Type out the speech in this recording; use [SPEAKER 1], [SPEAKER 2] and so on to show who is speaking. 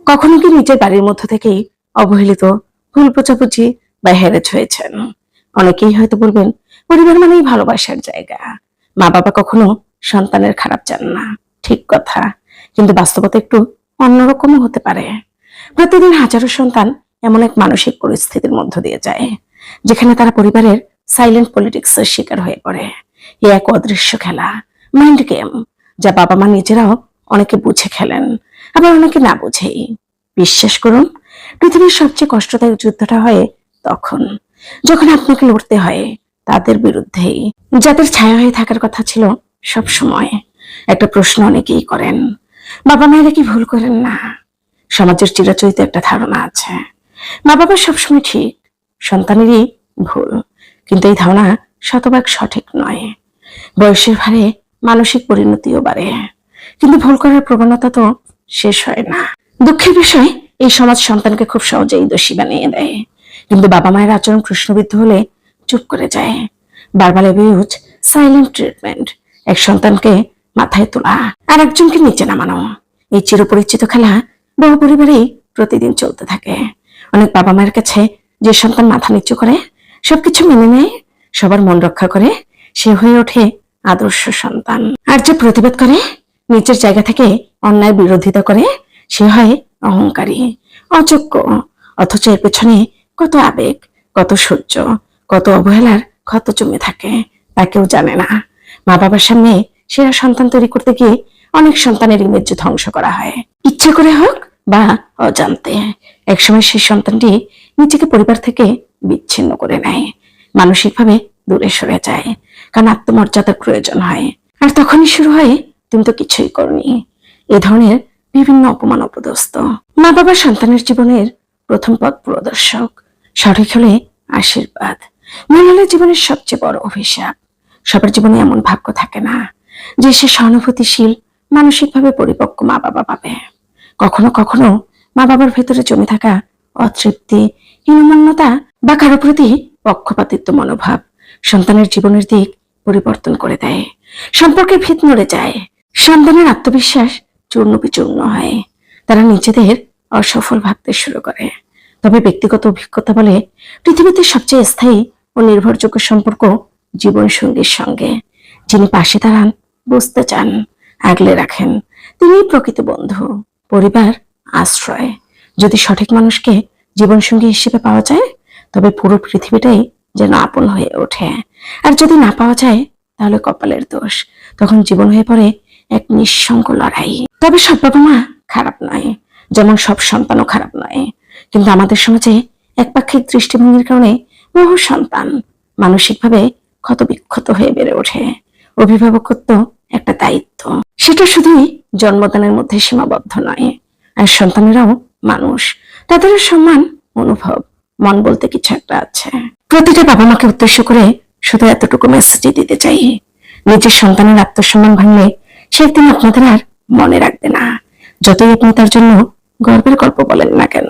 [SPEAKER 1] কখনো কি নিজের বাড়ির মধ্য থেকেই অবহেলিত, ভুল বোঝাবুঝি বা হেরেছ হয়েছেন? অনেকেই হয়তো বলবেন পরিবার মানেই ভালোবাসার জায়গা, মা বাবা কখনো সন্তানের খারাপ চান না। ঠিক কথা, কিন্তু বাস্তবতা একটু অন্যরকমও হতে পারে। প্রতিদিন হাজারো সন্তান এমন এক মানসিক পরিস্থিতির মধ্য দিয়ে যায় যেখানে তারা পরিবারের সাইলেন্ট পলিটিক্সের শিকার হয়ে পড়ে। এ এক অদৃশ্য খেলা, মাইন্ড গেম, যা বাবা মা নিজেরাও অনেকে বুঝে খেলেন, আবার অনেকে না বুঝেই। বিশ্বাস করুন, পৃথিবীর সবচেয়ে কষ্টদায়ক যুদ্ধটা হয় তখন যখন আপনাকে লড়তে হয় তাদের বিরুদ্ধেই, যাদের ছায়া হয়ে থাকার কথা ছিল সব সময়। একটা প্রশ্ন অনেকেই করেন, বাবা মায়েরা কি ভুল করেন না? সমাজের চিরাচরিত একটা ধারণা আছে, মা বাবা সবসময় ঠিক, সন্তানেরই ভুল। কিন্তু এই ধারণা শতভাগ সঠিক নয়। বয়সের ভারে মানসিক পরিণতিও বাড়ে, কিন্তু ভুল করার প্রবণতা তো শেষ হয় না। দুঃখের বিষয়, এই সমাজ সন্তানকে খুব সহজেই দোষী বানিয়ে দেয়, কিন্তু বাবা মায়ের আচরণ প্রশ্নবিদ্ধ হলে চুপ করে যায়। বারবার অ্যাবিউজ, সাইলেন্ট ট্রিটমেন্ট, এক সন্তানকে মাথায় তোলা আর একজনকে নিচে নামানো, এই চিরপরিচিত খেলা বহু পরিবারেই প্রতিদিন চলতে থাকে। অনেক বাবা মায়ের কাছে যে সন্তান মাথা নিচু করে, সবকিছু মেনে নেয়, সবার মন রক্ষা করে, সে হয়ে ওঠে আদর্শ সন্তান। আর যে প্রতিবাদ করে, নিচের জায়গা থেকে অন্যায় বিরোধিতা করে, সে হয় অহংকারী, অযোগ্য। অথচ এর পেছনে কত আবেগ, কত সহ্য, কত অবহেলার ক্ষত জমে থাকে তা কেউ জানে না। মা বাবার সামনে সেরা সন্তান তৈরি করতে গিয়ে অনেক সন্তানের ইমেজ ধ্বংস করা হয়, ইচ্ছা করে হোক বা অজান্তে। একসময় সেই সন্তানটি নিজেকে পরিবার থেকে বিচ্ছিন্ন করে নেয়, মানসিকভাবে দূরে সরে যায়, কারণ আত্মমর্যাদার প্রয়োজন হয়। আর তখনই শুরু হয়, তুমি তো কিছুই করনি, এ ধরনের বিভিন্ন অপমান অপদস্থ। মা বাবা সন্তানের জীবনের প্রথম পথ প্রদর্শক, সঠিক হলে আশীর্বাদ, ভুল হলে জীবনের সবচেয়ে বড় অভিশাপ। সবার জীবনে এমন ভাগ্য থাকে না যে সে সহানুভূতিশীল, মানসিকভাবে পরিপক্ক মা বাবা পাবে। কখনো কখনো মা বাবার ভেতরে জমে থাকা অতৃপ্তি, হীনমন্যতা বা কারো প্রতি পক্ষপাতিত্ব মনোভাব সন্তানের জীবনের দিক পরিবর্তন করে দেয়। সম্পর্কের ভিত নড়ে যায়, সন্তানের আত্মবিশ্বাস চূর্ণ বিচূর্ণ হয়, তারা নিজেদের অসফল ভাবতে শুরু করে। তবে ব্যক্তিগত অভিজ্ঞতা বলে, পৃথিবীতে সবচেয়ে স্থায়ী ও নির্ভরযোগ্য সম্পর্ক জীবন সঙ্গীর সঙ্গে। যিনি পাশে দাঁড়ান, বুঝতে চান, আগলে রাখেন, তিনি প্রকৃত বন্ধু, পরিবার, আশ্রয়। যদি সঠিক মানুষকে জীবনসঙ্গী হিসেবে পাওয়া যায়, তবে পুরো পৃথিবীটাই যেন আপন হয়ে ওঠে। আর যদি না পাওয়া যায়, তাহলে কপালের দোষ, তখন জীবন হয়ে পড়ে এক নিঃসঙ্গ লড়াই। তবে সব বাবা মা খারাপ নয়, যেমন সব সন্তানও খারাপ নয়। কিন্তু আমাদের সমাজে একপাক্ষিক দৃষ্টিভঙ্গির কারণে বহু সন্তান মানসিকভাবে ক্ষতবিক্ষত হয়ে বেড়ে ওঠে। অভিভাবকত্ব একটা দায়িত্ব, সেটা শুধুই জন্মদানের মধ্যে সীমাবদ্ধ নয়। আর সন্তানেরাও মানুষ, তাদেরও সম্মান, অনুভব, মন বলতে কিছু একটা আছে। প্রতিটা বাবা মাকে উদ্দেশ্য করে শুধু এতটুকু মেসেজ দিতে চাই, নিজের সন্তানের আত্মসম্মান ভাঙলে সে একদিন আপনাদের আর মনে রাখবে না, যতই আপনি তার জন্য গর্বের গল্প বলেন না কেন।